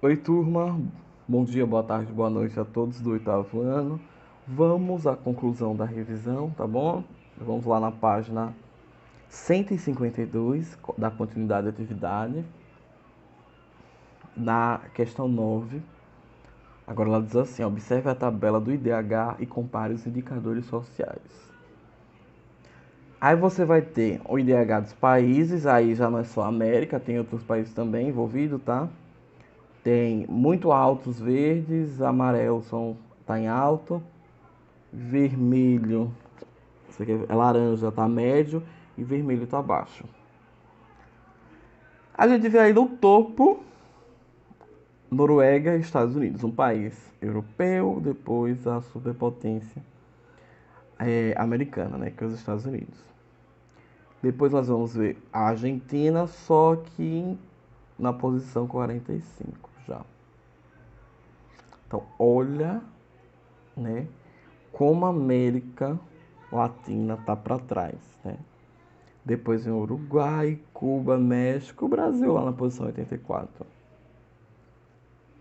Oi, turma. Bom dia, boa tarde, boa noite a todos do oitavo ano. Vamos à conclusão da revisão, tá bom? Vamos lá na página 152 da continuidade de atividade, na questão 9. Agora ela diz assim: observe a tabela do IDH e compare os indicadores sociais. Aí você vai ter o IDH dos países, aí já não é só a América, tem outros países também envolvidos, tá? Tem muito altos verdes, amarelo tá em alto, vermelho, isso aqui é laranja, tá médio e vermelho tá baixo. A gente vê aí no topo Noruega e Estados Unidos, um país europeu, depois a superpotência americana, né, que é os Estados Unidos. Depois nós vamos ver a Argentina, só que na posição 45 já. Então, olha, né, como a América Latina tá para trás, né? Depois vem Uruguai, Cuba, México, Brasil lá na posição 84,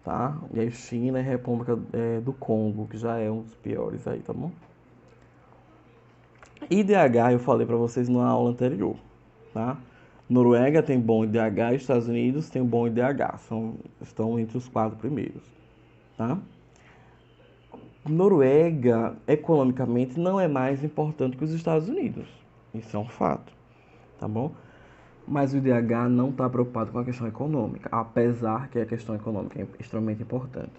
tá? E aí China e República do Congo, que já é um dos piores aí, tá bom? IDH eu falei para vocês na aula anterior, tá? Noruega tem bom IDH, Estados Unidos tem bom IDH, estão entre os 4 primeiros, tá? Noruega, economicamente, não é mais importante que os Estados Unidos. Isso é um fato, tá bom? Mas o IDH não está preocupado com a questão econômica, apesar que a questão econômica é extremamente importante.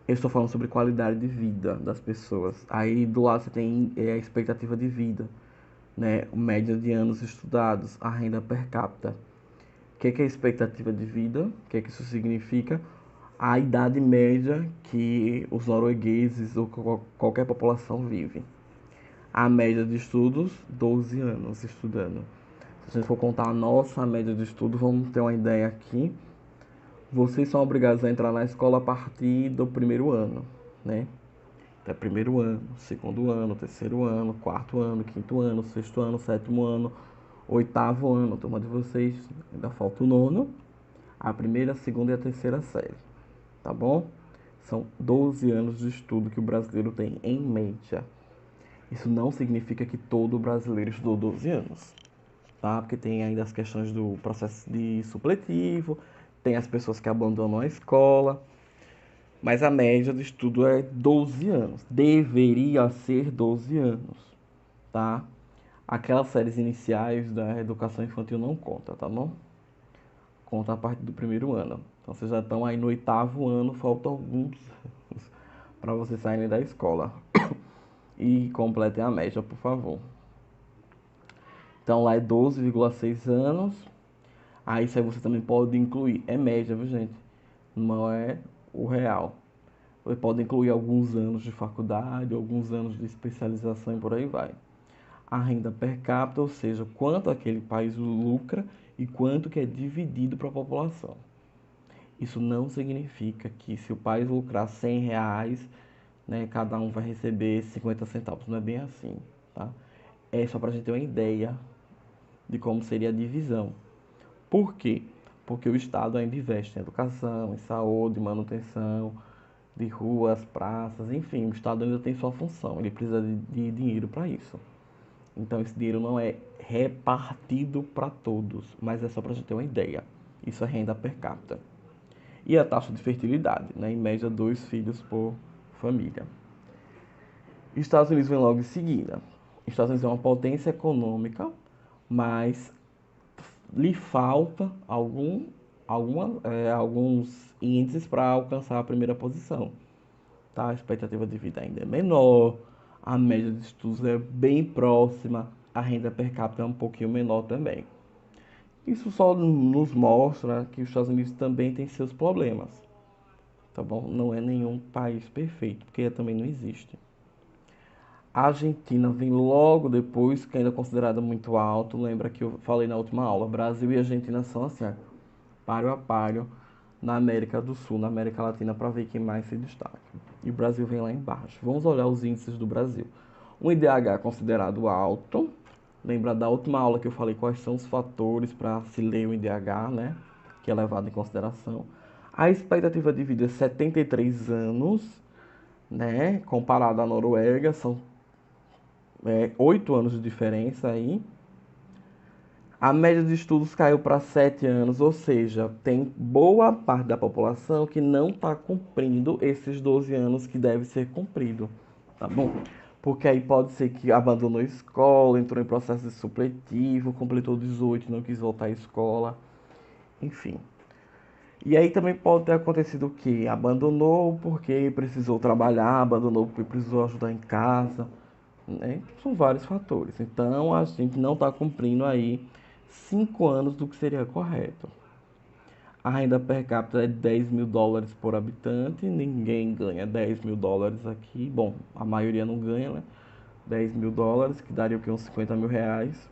Eu estou falando sobre qualidade de vida das pessoas. Aí do lado você tem a expectativa de vida, né? Média de anos estudados, a renda per capita. O que é a expectativa de vida? O que isso significa? A idade média que os noruegueses ou qualquer população vive. A média de estudos, 12 anos estudando. Se a gente for contar a nossa média de estudo, vamos ter uma ideia aqui. Vocês são obrigados a entrar na escola a partir do primeiro ano, né? Até primeiro ano, segundo ano, terceiro ano, quarto ano, quinto ano, sexto ano, sétimo ano, oitavo ano. Turma de vocês, ainda falta o nono, a primeira, a segunda e a terceira série, tá bom? São 12 anos de estudo que o brasileiro tem em média. Isso não significa que todo brasileiro estudou 12 anos, tá? Porque tem ainda as questões do processo de supletivo, tem as pessoas que abandonam a escola, mas a média de estudo é 12 anos. Deveria ser 12 anos, tá? Aquelas séries iniciais da educação infantil não conta, tá bom? Conta a partir do primeiro ano. Então vocês já estão aí no oitavo ano, faltam alguns anos para vocês saírem da escola. E completem a média, por favor. Então lá é 12,6 anos. Aí isso aí você também pode incluir. É média, viu, gente? Não é o real. Você pode incluir alguns anos de faculdade, alguns anos de especialização e por aí vai. A renda per capita, ou seja, quanto aquele país lucra e quanto que é dividido para a população. Isso não significa que se o país lucrar R$ 100, né, cada um vai receber 50 centavos. Não é bem assim, tá? É só para a gente ter uma ideia de como seria a divisão. Por quê? Porque o Estado ainda investe em educação, em saúde, manutenção de ruas, praças, enfim, o Estado ainda tem sua função, ele precisa de dinheiro para isso. Então esse dinheiro não é repartido para todos, mas é só para a gente ter uma ideia. Isso é renda per capita. E a taxa de fertilidade, né? Em média 2 filhos por família. Estados Unidos vem logo em seguida. Estados Unidos é uma potência econômica, mas lhe falta alguns índices para alcançar a primeira posição. Tá? A expectativa de vida ainda é menor, a média de estudos é bem próxima, a renda per capita é um pouquinho menor também. Isso só nos mostra que os Estados Unidos também tem seus problemas, tá bom? Não é nenhum país perfeito, porque também não existe. A Argentina vem logo depois, que ainda é considerada muito alto. Lembra que eu falei na última aula, Brasil e Argentina são assim, páreo a páreo na América do Sul, na América Latina, para ver quem mais se destaca. E o Brasil vem lá embaixo. Vamos olhar os índices do Brasil. Um IDH considerado alto. Lembra da última aula que eu falei quais são os fatores para se ler o IDH, né? Que é levado em consideração. A expectativa de vida é 73 anos, né? Comparado à Noruega, são 8 anos de diferença aí. A média de estudos caiu para 7 anos, ou seja, tem boa parte da população que não está cumprindo esses 12 anos que deve ser cumprido, tá bom? Porque aí pode ser que abandonou a escola, entrou em processo de supletivo, completou 18, não quis voltar à escola, enfim. E aí também pode ter acontecido o quê? Abandonou porque precisou trabalhar, abandonou porque precisou ajudar em casa, né? São vários fatores. Então a gente não está cumprindo aí 5 anos do que seria correto. A renda per capita é 10 mil dólares por habitante, ninguém ganha 10 mil dólares aqui. Bom, a maioria não ganha, né? 10 mil dólares, que daria o que? Uns 50 mil reais.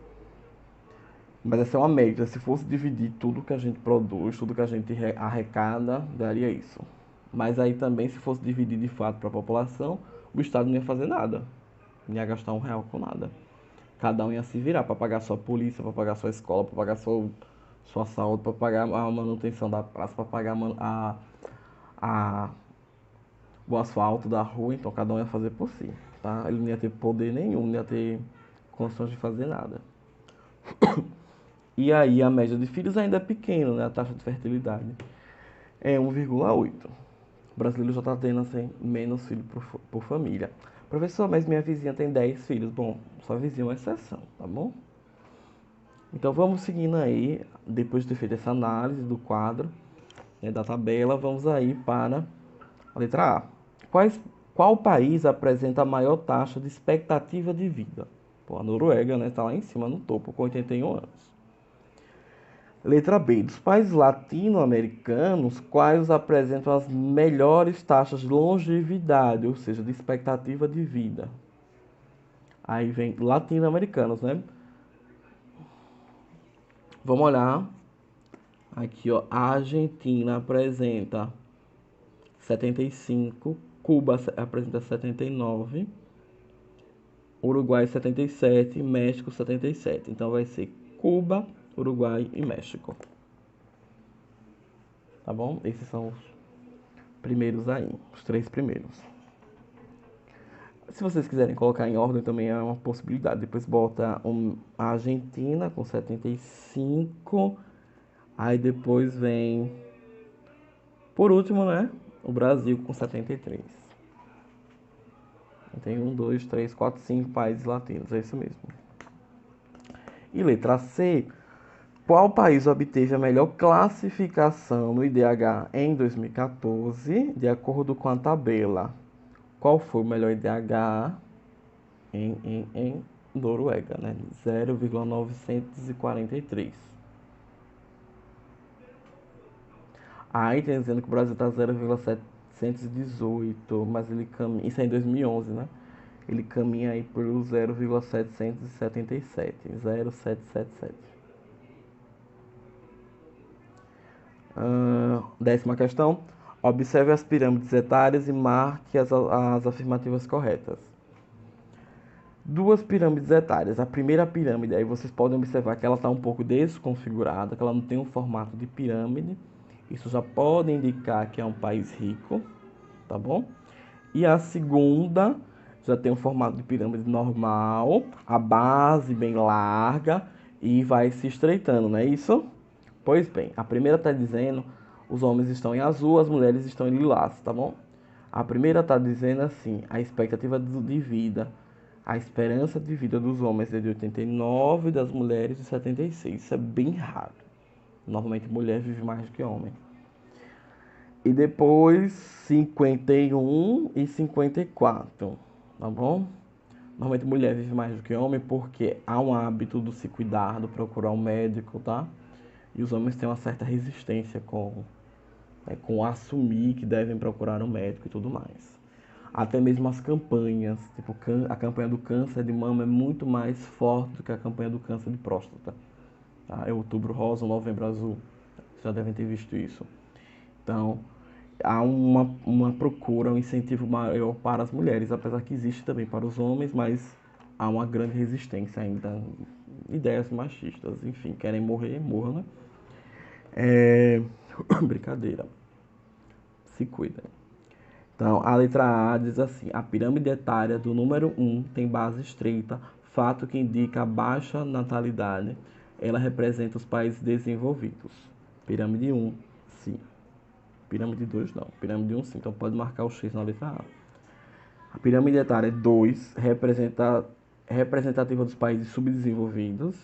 Mas essa é uma média. Se fosse dividir tudo que a gente produz, tudo que a gente arrecada, daria isso. Mas aí também, se fosse dividir de fato para a população, o Estado não ia fazer nada. Não ia gastar um real com nada. Cada um ia se virar para pagar sua polícia, para pagar sua escola, para pagar sua saúde, para pagar a manutenção da praça, para pagar a, o asfalto da rua. Então cada um ia fazer por si. Tá? Ele não ia ter poder nenhum, não ia ter condições de fazer nada. E aí a média de filhos ainda é pequena, né? A taxa de fertilidade é 1,8. O brasileiro já está tendo assim, menos filhos por família. Professor, mas minha vizinha tem 10 filhos. Bom, sua vizinha é uma exceção, tá bom? Então vamos seguindo aí, depois de ter feito essa análise do quadro, né, da tabela, vamos aí para a letra A. Qual país apresenta a maior taxa de expectativa de vida? Pô, a Noruega, né, está lá em cima no topo com 81 anos. Letra B. Dos países latino-americanos, quais apresentam as melhores taxas de longevidade, ou seja, de expectativa de vida? Aí vem latino-americanos, né? Vamos olhar. Aqui, ó. A Argentina apresenta 75, Cuba apresenta 79, Uruguai 77, México 77. Então vai ser Cuba, Uruguai e México. Tá bom? Esses são os primeiros aí, os 3 primeiros. Se vocês quiserem colocar em ordem também é uma possibilidade. Depois bota a Argentina com 75. Aí depois vem, por último, né? O Brasil com 73. Tem 1, 2, 3, 4, 5 países latinos. É isso mesmo. E letra C. Qual país obteve a melhor classificação no IDH em 2014, de acordo com a tabela? Qual foi o melhor IDH em Noruega, né? 0,943. Aí tem dizendo que o Brasil está 0,718, mas ele caminha. Isso é em 2011, né? Ele caminha aí por 0,777. 0,777. Décima questão. Observe as pirâmides etárias e marque as afirmativas corretas. Duas pirâmides etárias. A primeira pirâmide, aí vocês podem observar que ela está um pouco desconfigurada, que ela não tem um formato de pirâmide. Isso já pode indicar que é um país rico, tá bom? E a segunda já tem um formato de pirâmide normal, a base bem larga e vai se estreitando, não é isso? Pois bem, a primeira está dizendo os homens estão em azul, as mulheres estão em lilás, tá bom? A primeira está dizendo assim, a expectativa de vida, a esperança de vida dos homens é de 89 e das mulheres de 76. Isso é bem raro. Normalmente mulher vive mais do que homem. E depois 51 e 54, tá bom? Normalmente mulher vive mais do que homem porque há um hábito do se cuidar, do procurar um médico, tá? E os homens têm uma certa resistência com assumir que devem procurar um médico e tudo mais. Até mesmo as campanhas, tipo a campanha do câncer de mama é muito mais forte do que a campanha do câncer de próstata. Tá? É Outubro Rosa, Novembro Azul. Vocês já devem ter visto isso. Então, há uma procura, um incentivo maior para as mulheres, apesar que existe também para os homens, mas há uma grande resistência ainda. Ideias machistas, enfim, querem morrer, morram, né? Brincadeira. Se cuidem. Então, a letra A diz assim: a pirâmide etária do número 1 tem base estreita, fato que indica a baixa natalidade. Ela representa os países desenvolvidos. Pirâmide 1, sim. Pirâmide 2, não. Pirâmide 1, sim. Então, pode marcar o X na letra A. A pirâmide etária 2, representativa dos países subdesenvolvidos.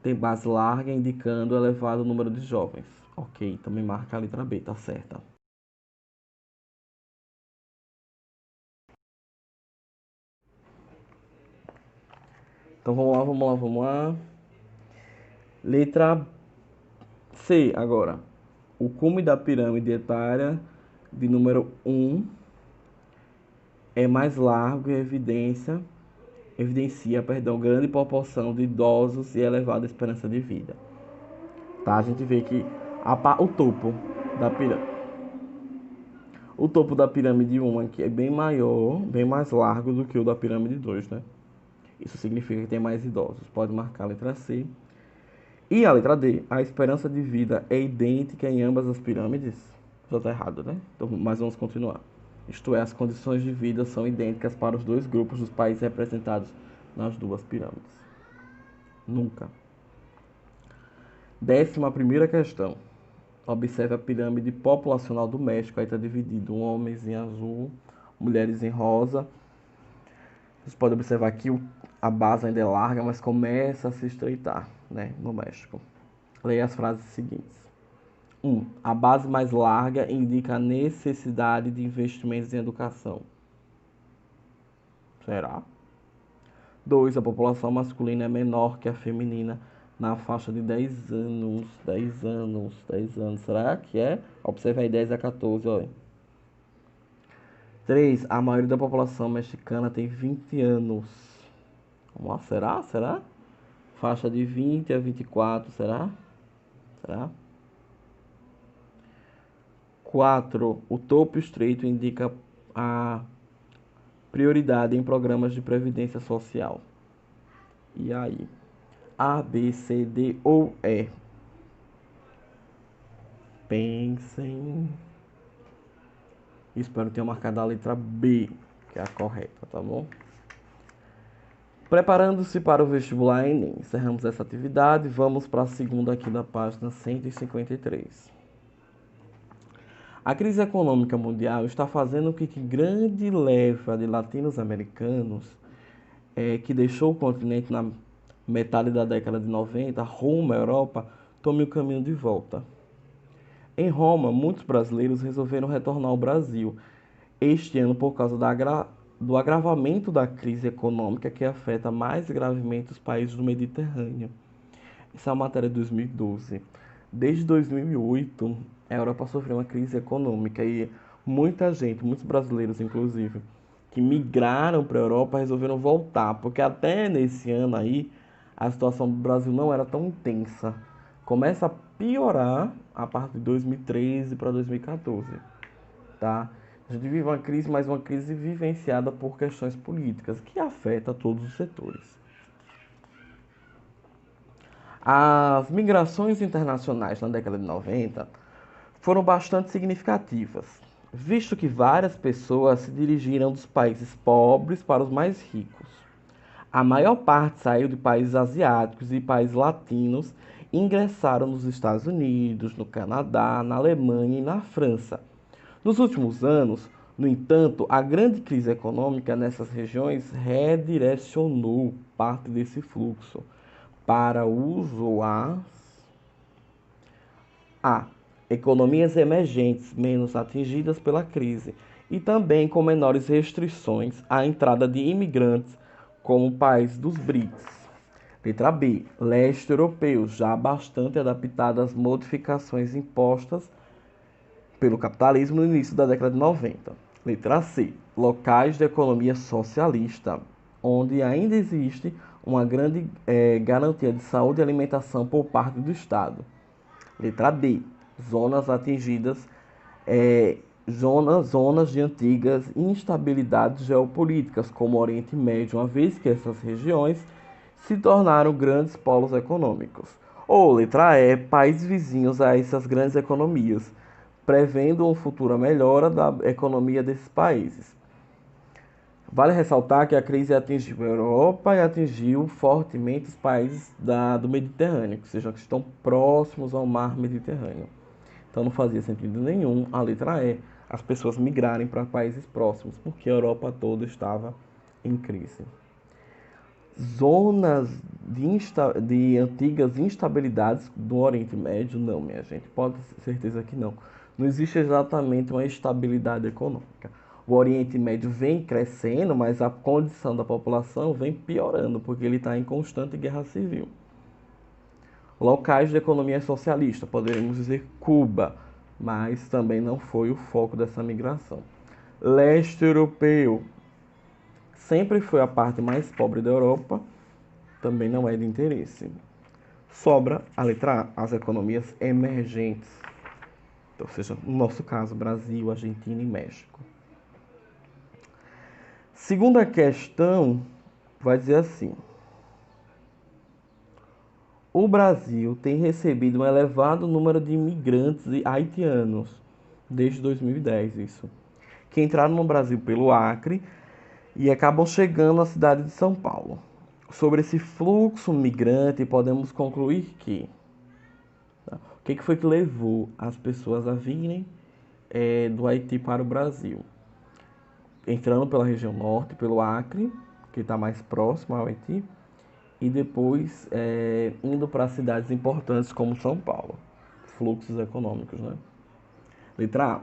Tem base larga, indicando o elevado número de jovens. Ok, também marca a letra B, tá certa. Então vamos lá. Letra C agora. O cume da pirâmide etária de número 1 é mais largo e evidencia, grande proporção de idosos e elevada esperança de vida. Tá? A gente vê que o topo da pirâmide. O topo da pirâmide 1 aqui é bem maior, bem mais largo do que o da pirâmide 2, né? Isso significa que tem mais idosos. Pode marcar a letra C. E a letra D, a esperança de vida é idêntica em ambas as pirâmides? Já está errado, né? Então, mas vamos continuar. Isto é, as condições de vida são idênticas para os dois grupos dos países representados nas duas pirâmides. Nunca. 11ª questão. Observe a pirâmide populacional do México. Aí está dividido homens em azul, mulheres em rosa. Vocês podem observar que a base ainda é larga, mas começa a se estreitar, né, no México. Leia as frases seguintes. 1. A base mais larga indica a necessidade de investimentos em educação. Será? 2. A população masculina é menor que a feminina na faixa de 10 anos. 10 anos, 10 anos. Será que é? Observe aí 10 a 14, olha. 3. A maioria da população mexicana tem 20 anos. Vamos lá, será? Será? Faixa de 20 a 24, será? Será? 4. O topo estreito indica a prioridade em programas de previdência social. E aí? A, B, C, D ou E? Pensem. Espero que tenham marcado a letra B, que é a correta, tá bom? Preparando-se para o vestibular Enem. Encerramos essa atividade. Vamos para a segunda aqui da página 153. A crise econômica mundial está fazendo com que grande leva de latinos-americanos que deixou o continente na metade da década de 90, rumo à Europa, tome o caminho de volta. Em Roma, muitos brasileiros resolveram retornar ao Brasil este ano por causa do agravamento da crise econômica que afeta mais gravemente os países do Mediterrâneo. Essa é uma matéria de 2012. Desde 2008, a Europa sofreu uma crise econômica e muita gente, muitos brasileiros inclusive, que migraram para a Europa resolveram voltar, porque até nesse ano aí a situação do Brasil não era tão intensa. Começa a piorar a partir de 2013 para 2014, tá? A gente vive uma crise, mas uma crise vivenciada por questões políticas que afeta todos os setores. As migrações internacionais na década de 90 foram bastante significativas, visto que várias pessoas se dirigiram dos países pobres para os mais ricos. A maior parte saiu de países asiáticos e países latinos e ingressaram nos Estados Unidos, no Canadá, na Alemanha e na França. Nos últimos anos, no entanto, a grande crise econômica nessas regiões redirecionou parte desse fluxo para uso a economias emergentes menos atingidas pela crise e também com menores restrições à entrada de imigrantes, como o país dos BRICS. Letra B. Leste europeu, já bastante adaptado às modificações impostas pelo capitalismo no início da década de 90. Letra C. Locais de economia socialista, onde ainda existe uma grande garantia de saúde e alimentação por parte do Estado. Letra D. Zonas atingidas, zonas de antigas instabilidades geopolíticas, como o Oriente Médio, uma vez que essas regiões se tornaram grandes polos econômicos. Ou letra E. Países vizinhos a essas grandes economias, prevendo uma futura melhora da economia desses países. Vale ressaltar que a crise atingiu a Europa e atingiu fortemente os países do Mediterrâneo, que seja, que estão próximos ao mar Mediterrâneo. Então não fazia sentido nenhum a letra E, as pessoas migrarem para países próximos, porque a Europa toda estava em crise. Zonas de antigas instabilidades do Oriente Médio, não, minha gente, pode ter certeza que não. Não existe exatamente uma estabilidade econômica. O Oriente Médio vem crescendo, mas a condição da população vem piorando, porque ele está em constante guerra civil. Locais de economia socialista, poderíamos dizer Cuba, mas também não foi o foco dessa migração. Leste europeu sempre foi a parte mais pobre da Europa, também não é de interesse. Sobra a letra A, as economias emergentes, ou seja, no nosso caso, Brasil, Argentina e México. Segunda questão vai dizer assim: o Brasil tem recebido um elevado número de imigrantes haitianos desde 2010, isso, que entraram no Brasil pelo Acre e acabam chegando à cidade de São Paulo. Sobre esse fluxo migrante, podemos concluir que o que foi que levou as pessoas a virem do Haiti para o Brasil? Entrando pela região norte, pelo Acre, que está mais próximo ao Haiti, e depois indo para cidades importantes como São Paulo. Fluxos econômicos, né? Letra A.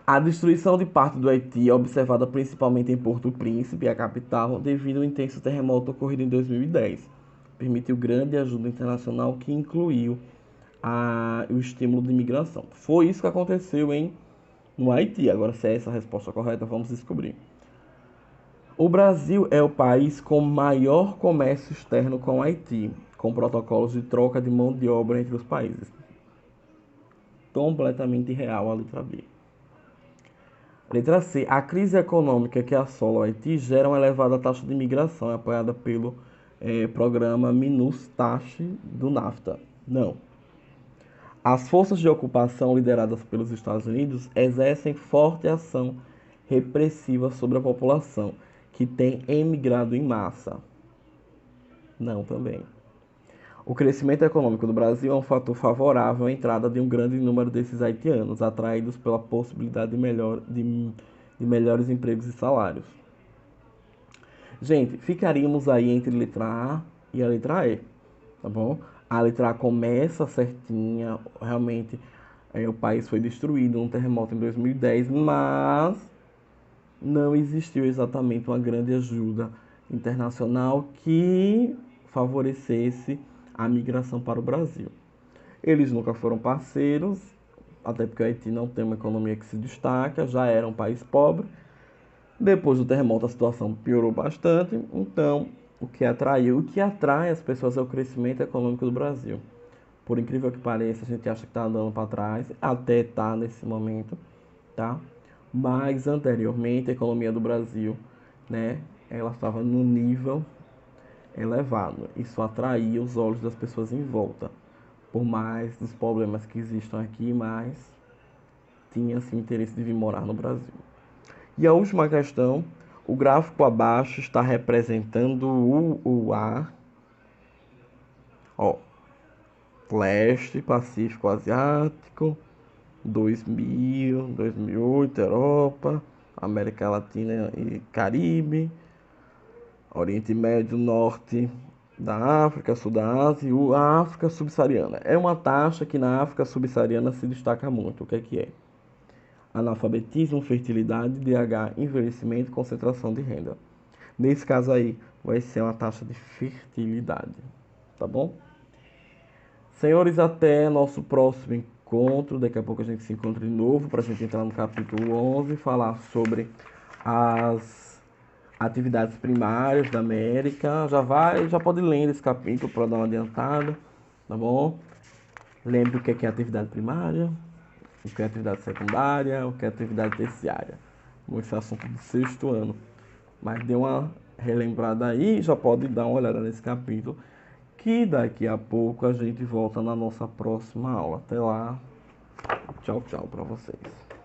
A destruição de parte do Haiti é observada principalmente em Porto Príncipe, a capital, devido ao intenso terremoto ocorrido em 2010. Permitiu grande ajuda internacional que incluiu o estímulo de imigração. Foi isso que aconteceu no Haiti. Agora, se é essa a resposta correta, vamos descobrir. O Brasil é o país com maior comércio externo com o Haiti, com protocolos de troca de mão de obra entre os países. Completamente real a letra B. Letra C. A crise econômica que assola o Haiti gera uma elevada taxa de imigração, apoiada pelo programa MINUSTAH do NAFTA. Não. As forças de ocupação lideradas pelos Estados Unidos exercem forte ação repressiva sobre a população, que tem emigrado em massa. Não, também. O crescimento econômico do Brasil é um fator favorável à entrada de um grande número desses haitianos, atraídos pela possibilidade de melhores empregos e salários. Gente, ficaríamos aí entre a letra A e a letra E, tá bom? A letra A começa certinha, realmente o país foi destruído num terremoto em 2010, mas não existiu exatamente uma grande ajuda internacional que favorecesse a migração para o Brasil. Eles nunca foram parceiros, até porque o Haiti não tem uma economia que se destaca, já era um país pobre. Depois do terremoto a situação piorou bastante, então o que atrai as pessoas é o crescimento econômico do Brasil. Por incrível que pareça, a gente acha que está andando para trás, até está nesse momento, tá? Mas anteriormente a economia do Brasil, né, ela estava no nível elevado. Isso atraía os olhos das pessoas em volta. Por mais dos problemas que existam aqui, mas tinha-se interesse de vir morar no Brasil. E a última questão, o gráfico abaixo está representando o ar, ó, leste, Pacífico Asiático, 2000, 2008, Europa, América Latina e Caribe, Oriente Médio, Norte da África, Sul da Ásia e a África Subsaariana. É uma taxa que na África Subsaariana se destaca muito. O que é? Analfabetismo, fertilidade, DH, envelhecimento, concentração de renda. Nesse caso aí, vai ser uma taxa de fertilidade. Tá bom? Senhores, até nosso próximo encontro. Daqui a pouco a gente se encontra de novo para a gente entrar no capítulo 11 e falar sobre as atividades primárias da América. Já pode ler esse capítulo para dar uma adiantada, tá bom? Lembre o que é atividade primária, o que é atividade secundária, o que é atividade terciária. Esse é assunto do sexto ano. Mas dê uma relembrada aí, já pode dar uma olhada nesse capítulo, que daqui a pouco a gente volta na nossa próxima aula. Até lá. Tchau, tchau para vocês.